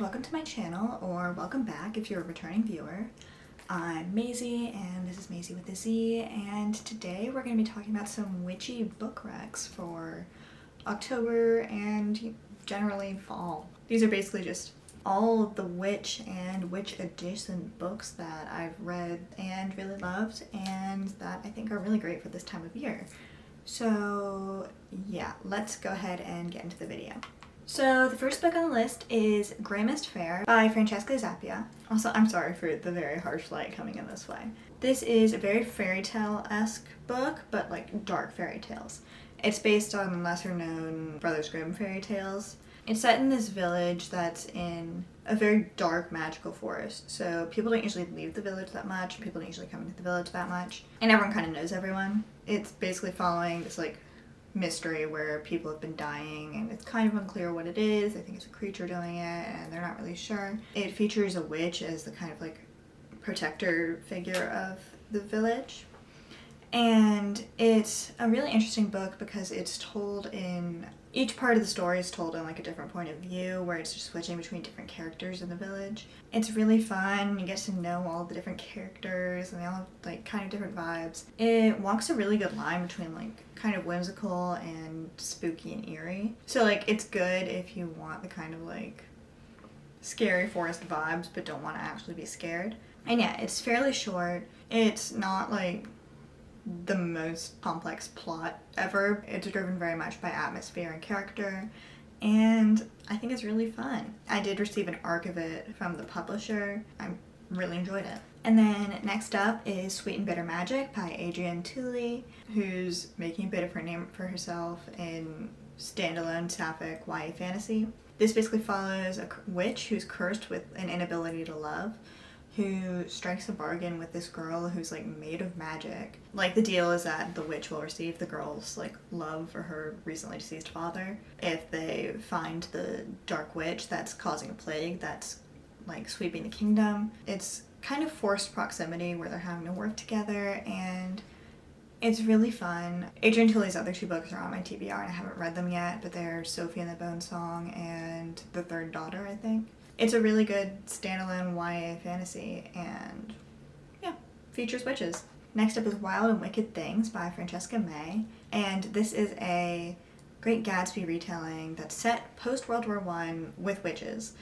welcome to my channel, or welcome back if you're a returning viewer. I'm Maisie, and this is Maisie with a Z, and today we're going to be talking about some witchy book recs for October and generally fall. These are basically just all of the witch and witch adjacent books that I've read and really loved, and that I think are really great for this time of year. So yeah, let's go ahead and get into the video. So the first book on the list is Grey Mist Fair by Francesca Zappia. Also, I'm sorry for the very harsh light coming in this way. This is a very fairy tale-esque book, but like dark fairy tales. It's based on lesser known Brothers Grimm fairy tales. It's set in this village that's in a very dark magical forest. So people don't usually leave the village that much, people don't usually come into the village that much, and everyone kind of knows everyone. It's basically following this like mystery where people have been dying and it's kind of unclear what it is. I think it's a creature doing it and they're not really sure. It features a witch as the kind of like protector figure of the village. And it's a really interesting book because it's told in, each part of the story is told in like a different point of view where it's just switching between different characters in the village. It's really fun. You get to know all the different characters and they all have like kind of different vibes. It walks a really good line between like kind of whimsical and spooky and eerie. So like it's good if you want the kind of like scary forest vibes but don't want to actually be scared. And yeah, it's fairly short. It's not like the most complex plot ever. It's driven very much by atmosphere and character, and I think it's really fun. I did receive an arc of it from the publisher. I really enjoyed it. And then next up is Sweet and Bitter Magic by Adrienne Tooley, who's making a bit of her name for herself in standalone sapphic YA fantasy. This basically follows a witch who's cursed with an inability to love, who strikes a bargain with this girl who's like made of magic. Like the deal is that the witch will receive the girl's like love for her recently deceased father if they find the dark witch that's causing a plague that's like sweeping the kingdom. It's kind of forced proximity where they're having to work together, and it's really fun. Adrienne Tooley's other two books are on my TBR and I haven't read them yet, but they're Sophie and the Bone Song and The Third Daughter, I think. It's a really good standalone YA fantasy and yeah, features witches. Next up is Wild and Wicked Things by Francesca May, and this is a Great Gatsby retelling that's set post-World War I with witches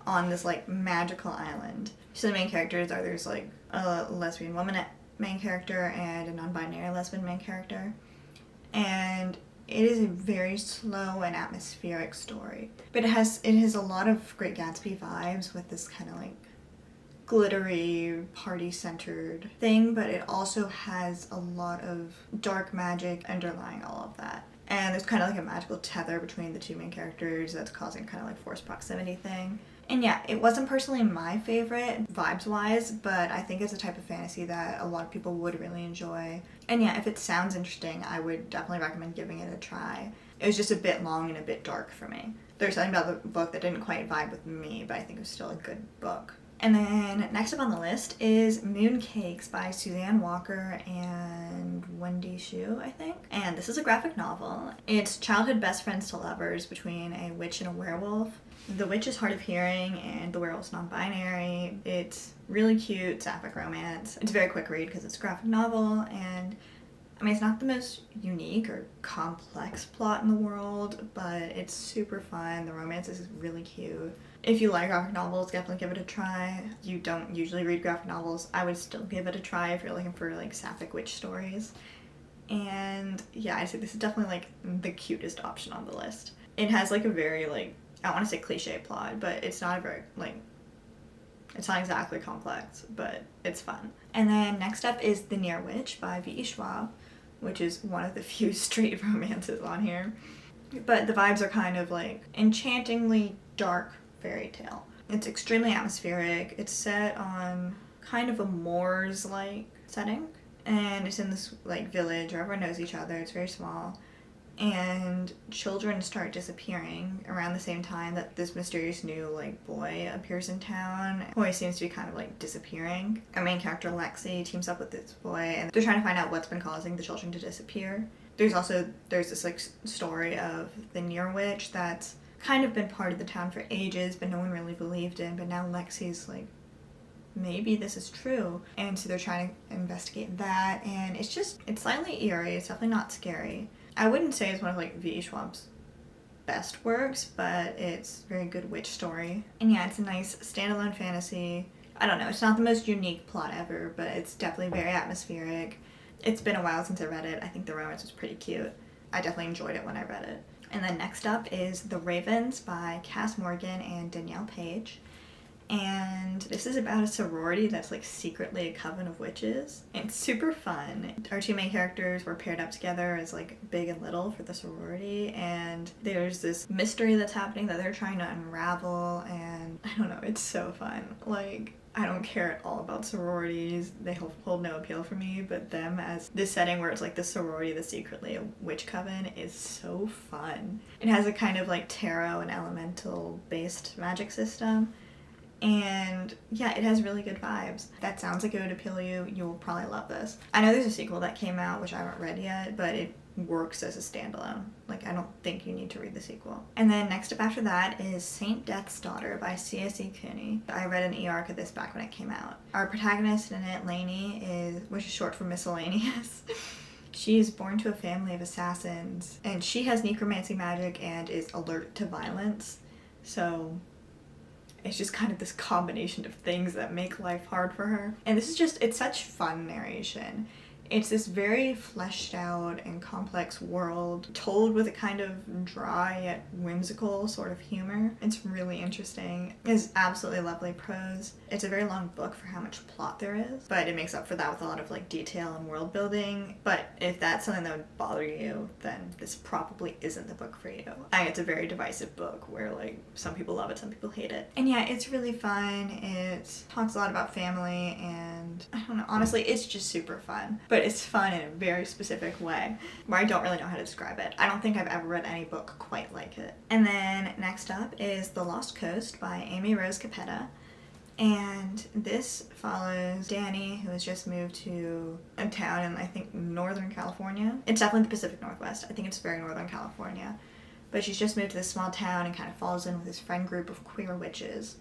on this like magical island. So the main characters are, there's like a lesbian woman main character and a non-binary lesbian main character, and it is a very slow and atmospheric story, but it has a lot of Great Gatsby vibes with this kind of like glittery, party-centered thing, but it also has a lot of dark magic underlying all of that. And there's kind of like a magical tether between the two main characters that's causing kind of like forced proximity thing. And yeah, it wasn't personally my favorite vibes-wise, but I think it's a type of fantasy that a lot of people would really enjoy. And yeah, if it sounds interesting, I would definitely recommend giving it a try. It was just a bit long and a bit dark for me. There's something about the book that didn't quite vibe with me, but I think it was still a good book. And then next up on the list is Mooncakes by Suzanne Walker and Wendy Xu, I think. And this is a graphic novel. It's childhood best friends to lovers between a witch and a werewolf. The witch is hard of hearing and the werewolf's non-binary. It's really cute sapphic romance. It's a very quick read because it's a graphic novel, and I mean, it's not the most unique or complex plot in the world, but it's super fun. The romance is really cute. If you like graphic novels, definitely give it a try. You don't usually read graphic novels, I would still give it a try if you're looking for like sapphic witch stories. And yeah, I'd say this is definitely like the cutest option on the list. It has like a very like, I want to say cliche plot, but it's not a very like, it's not exactly complex, but it's fun. And then next up is The Near Witch by V.E. Schwab, which is one of the few straight romances on here. But the vibes are kind of like enchantingly dark fairy tale. It's extremely atmospheric. It's set on kind of a Moors-like setting, and it's in this like village where everyone knows each other. It's very small, and children start disappearing around the same time that this mysterious new like boy appears in town. The boy seems to be kind of like disappearing. Our main character Lexi teams up with this boy and they're trying to find out what's been causing the children to disappear. There's this like story of the Near Witch that's kind of been part of the town for ages, but no one really believed in. But now Lexi's like, maybe this is true. And so they're trying to investigate that. And it's slightly eerie. It's definitely not scary. I wouldn't say it's one of like V. Schwab's best works, but it's a very good witch story. And yeah, it's a nice standalone fantasy. I don't know, it's not the most unique plot ever, but it's definitely very atmospheric. It's been a while since I read it. I think the romance was pretty cute. I definitely enjoyed it when I read it. And then next up is The Ravens by Cass Morgan and Danielle Page. And this is about a sorority that's like secretly a coven of witches. It's super fun. Our two main characters were paired up together as like Big and Little for the sorority, and there's this mystery that's happening that they're trying to unravel, and I don't know, it's so fun. Like, I don't care at all about sororities. They hold no appeal for me, but them as this setting where it's like the sorority that's secretly a witch coven is so fun. It has a kind of like tarot and elemental based magic system. And yeah, it has really good vibes. That sounds like it would appeal to you. You'll probably love this. I know there's a sequel that came out, which I haven't read yet, but it works as a standalone. Like, I don't think you need to read the sequel. And then next up after that is Saint Death's Daughter by C.S.E. Cooney. I read an e-arc of this back when it came out. Our protagonist in it, Lainey, which is short for miscellaneous. She is born to a family of assassins, and she has necromancy magic and is alert to violence. So it's just kind of this combination of things that make life hard for her. And this is it's such fun narration. It's this very fleshed out and complex world told with a kind of dry yet whimsical sort of humor. It's really interesting. It's absolutely lovely prose. It's a very long book for how much plot there is, but it makes up for that with a lot of like detail and world building. But if that's something that would bother you, then this probably isn't the book for you. It's a very divisive book where like some people love it, some people hate it. And yeah, it's really fun. It talks a lot about family, and I don't know, honestly, it's just super fun. But it's fun in a very specific way where I don't really know how to describe it. I don't think I've ever read any book quite like it. And then next up is The Lost Coast by Amy Rose Capetta. And this follows Danny, who has just moved to a town in, I think, Northern California. It's definitely the Pacific Northwest. I think it's very Northern California. But she's just moved to this small town and kind of falls in with this friend group of queer witches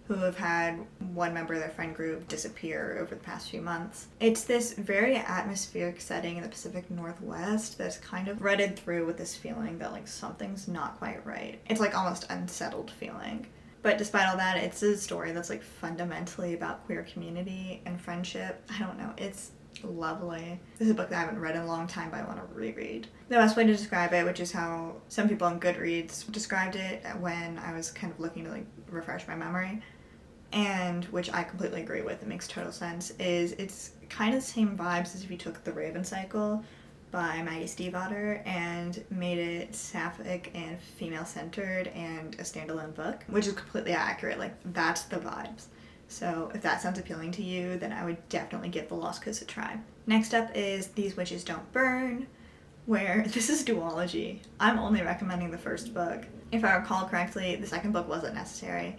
who have had one member of their friend group disappear over the past few months. It's this very atmospheric setting in the Pacific Northwest that's kind of threaded through with this feeling that like something's not quite right. It's like almost unsettled feeling. But despite all that, it's a story that's like fundamentally about queer community and friendship. I don't know, it's lovely. This is a book that I haven't read in a long time, but I want to reread. The best way to describe it, which is how some people on Goodreads described it when I was kind of looking to like refresh my memory, and which I completely agree with, it makes total sense, is it's kind of the same vibes as if you took The Raven Cycle by Maggie Stiefvater and made it sapphic and female-centered and a standalone book, which is completely accurate. Like, that's the vibes. So if that sounds appealing to you, then I would definitely give The Lost Coast a try. Next up is These Witches Don't Burn, where this is duology. I'm only recommending the first book. If I recall correctly, the second book wasn't necessary,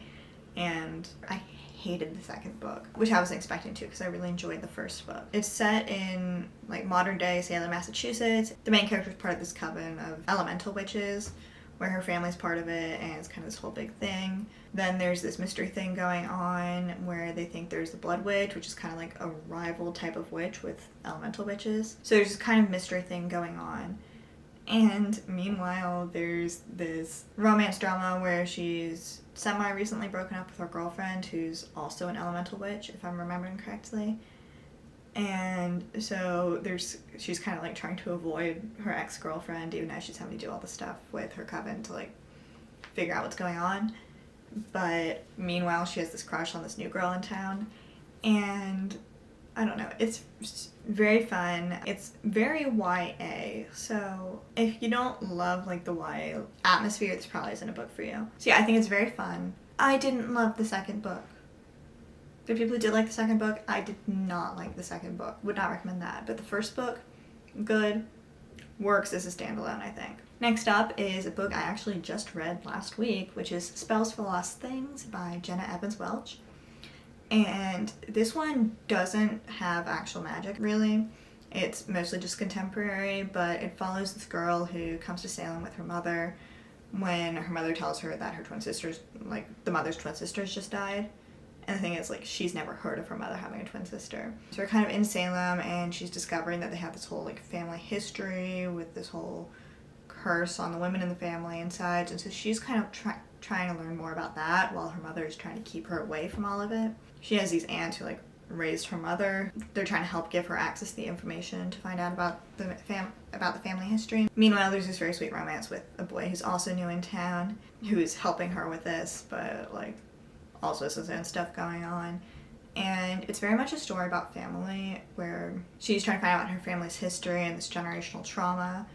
and I hated the second book, which I wasn't expecting to because I really enjoyed the first book. It's set in like modern day Salem, Massachusetts. The main character is part of this coven of elemental witches where her family's part of it, and it's kind of this whole big thing. Then there's this mystery thing going on where they think there's the Blood Witch, which is kind of like a rival type of witch with elemental witches. So there's this kind of mystery thing going on. And meanwhile, there's this romance drama where she's semi-recently broken up with her girlfriend, who's also an elemental witch, if I'm remembering correctly. And so she's kind of like trying to avoid her ex-girlfriend, even as she's having to do all the stuff with her coven to like figure out what's going on. But meanwhile, she has this crush on this new girl in town. And I don't know, it's very fun. It's very YA, so if you don't love like the YA atmosphere, this probably isn't a book for you. So yeah, I think it's very fun. I didn't love the second book. There are people who did like the second book. I did not like the second book. Would not recommend that. But the first book, good. Works as a standalone, I think. Next up is a book I actually just read last week, which is Spells for Lost Things by Jenna Evans Welch. And this one doesn't have actual magic, really. It's mostly just contemporary, but it follows this girl who comes to Salem with her mother, when her mother tells her that her twin sisters, like the mother's twin sisters just died. And the thing is, like, she's never heard of her mother having a twin sister. So we're kind of in Salem, and she's discovering that they have this whole, like, family history with this whole curse on the women in the family and such. And so she's kind of trying to learn more about that while her mother is trying to keep her away from all of it. She has these aunts who, like, raised her mother. They're trying to help give her access to the information to find out about the family history. Meanwhile, there's this very sweet romance with a boy who's also new in town, who's helping her with this, but, like, also has his own stuff going on. And it's very much a story about family, where she's trying to find out about her family's history and this generational trauma.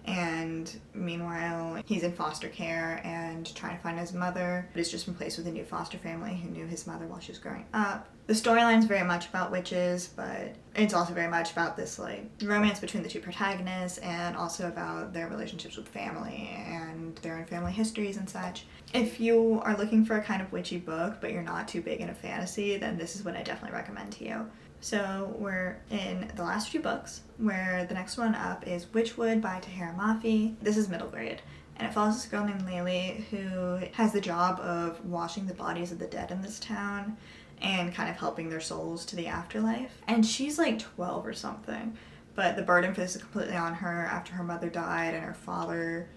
And meanwhile, he's in foster care and trying to find his mother, but he's just been placed with a new foster family who knew his mother while she was growing up. The storyline is very much about witches, but it's also very much about this, like, romance between the two protagonists, and also about their relationships with family and their own family histories and such. If you are looking for a kind of witchy book, but you're not too big into fantasy, then this is what I definitely recommend to you. So we're in the last few books, where the next one up is Witchwood by Tahira Mafi. This is middle grade, and it follows this girl named Laylee who has the job of washing the bodies of the dead in this town and kind of helping their souls to the afterlife. And she's like 12 or something, but the burden for this is completely on her after her mother died and her father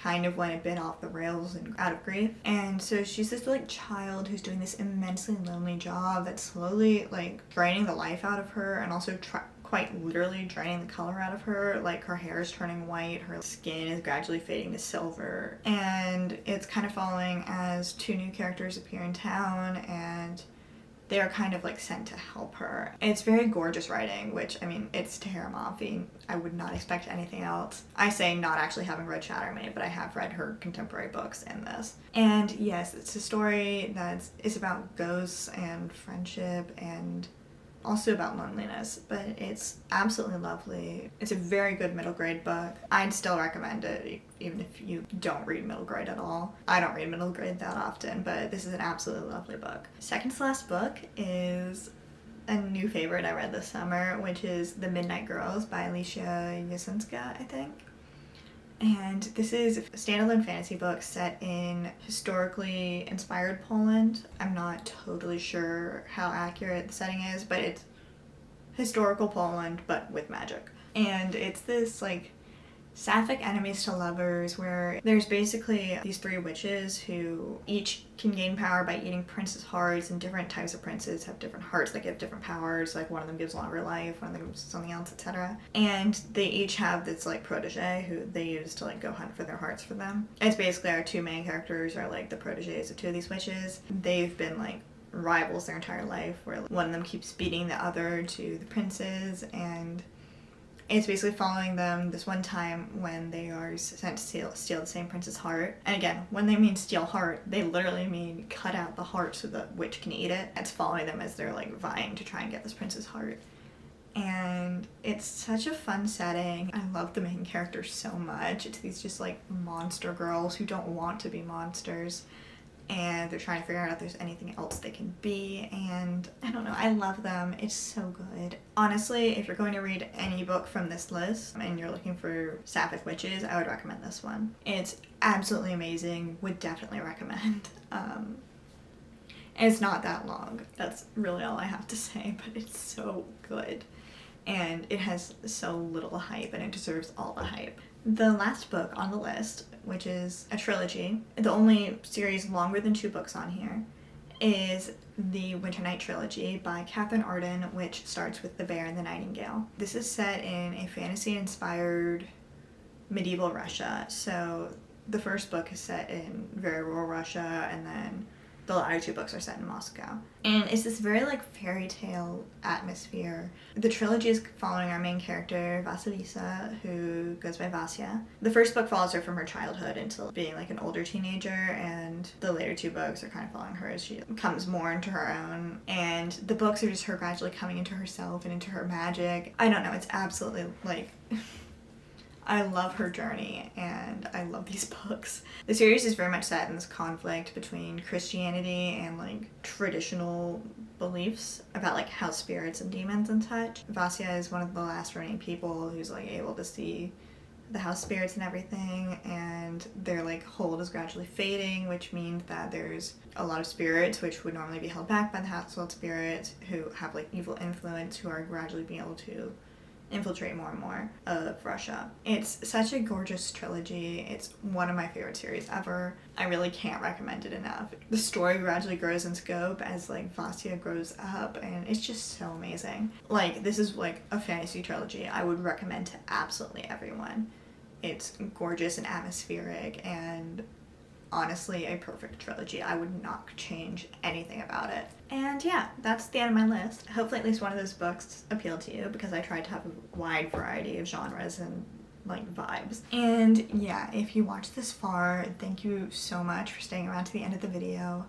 kind of went a bit off the rails and out of grief. And so she's this, like, child who's doing this immensely lonely job that's slowly, like, draining the life out of her, and also quite literally draining the color out of her. Like, her hair is turning white, her skin is gradually fading to silver. And it's kind of following as two new characters appear in town, and they are kind of, like, sent to help her. It's very gorgeous writing, which, I mean, it's Tahira Mafi. I would not expect anything else. I say not actually having read Chattermaid, but I have read her contemporary books in this. And yes, it's a story that is about ghosts and friendship and also about loneliness, but it's absolutely lovely. It's a very good middle grade book. I'd still recommend it, even if you don't read middle grade at all. I don't read middle grade that often, but this is an absolutely lovely book. Second to last book is a new favorite I read this summer, which is The Midnight Girls by Alicia Jasinska, I think. And this is a standalone fantasy book set in historically inspired Poland. I'm not totally sure how accurate the setting is, but it's historical Poland, but with magic. And it's this, like, sapphic enemies to lovers, where there's basically these three witches who each can gain power by eating princes' hearts, and different types of princes have different hearts that give different powers. Like, one of them gives longer life, one of them gives something else, etc. And they each have this, like, protege who they use to, like, go hunt for their hearts for them. It's basically our two main characters are, like, the proteges of two of these witches. They've been, like, rivals their entire life, where one of them keeps beating the other to the princes, and it's basically following them this one time when they are sent to steal the same prince's heart. And again, when they mean steal heart, they literally mean cut out the heart so the witch can eat it. It's following them as they're, like, vying to try and get this prince's heart. And it's such a fun setting. I love the main characters so much. It's these just, like, monster girls who don't want to be monsters, and they're trying to figure out if there's anything else they can be, and I don't know, I love them. It's so good. Honestly, if you're going to read any book from this list and you're looking for sapphic witches, I would recommend this one. It's absolutely amazing. Would definitely recommend. And it's not that long. That's really all I have to say, but it's so good. And it has so little hype, and it deserves all the hype. The last book on the list, which is a trilogy, the only series longer than 2 books on here, is the Winter Night Trilogy by Catherine Arden, which starts with The Bear and the Nightingale. This is set in a fantasy-inspired medieval Russia. So the first book is set in very rural Russia, and then the latter 2 books are set in Moscow. And it's this very, like, fairy tale atmosphere. The trilogy is following our main character, Vasilisa, who goes by Vasya. The first book follows her from her childhood until being, like, an older teenager, and the later 2 books are kind of following her as she comes more into her own. And the books are just her gradually coming into herself and into her magic. I don't know, it's absolutely, like... I love her journey, and I love these books. The series is very much set in this conflict between Christianity and, like, traditional beliefs about, like, house spirits and demons and such. Vasya is one of the last remaining people who's, like, able to see the house spirits and everything, and their like hold is gradually fading, which means that there's a lot of spirits which would normally be held back by the household spirits who have like evil influence who are gradually being able to infiltrate more and more of Russia. It's such a gorgeous trilogy. It's one of my favorite series ever. I really can't recommend it enough. The story gradually grows in scope as like Vasya grows up, and it's just so amazing. Like, this is like a fantasy trilogy I would recommend to absolutely everyone. It's gorgeous and atmospheric and honestly a perfect trilogy. I would not change anything about it. And yeah, that's the end of my list. Hopefully at least one of those books appealed to you, because I tried to have a wide variety of genres and like vibes. And yeah, if you watched this far, thank you so much for staying around to the end of the video.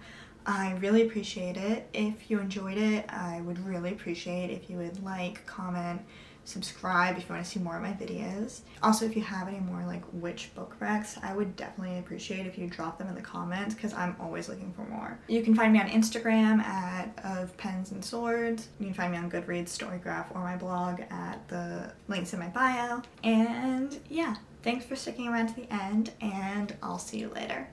I really appreciate it. If you enjoyed it, I would really appreciate if you would like, comment, subscribe if you want to see more of my videos. Also, if you have any more like witch book recs, I would definitely appreciate if you drop them in the comments, because I'm always looking for more. You can find me on Instagram at Of Pens and Swords. You can find me on Goodreads, Storygraph, or my blog at the links in my bio. And yeah, thanks for sticking around to the end, and I'll see you later.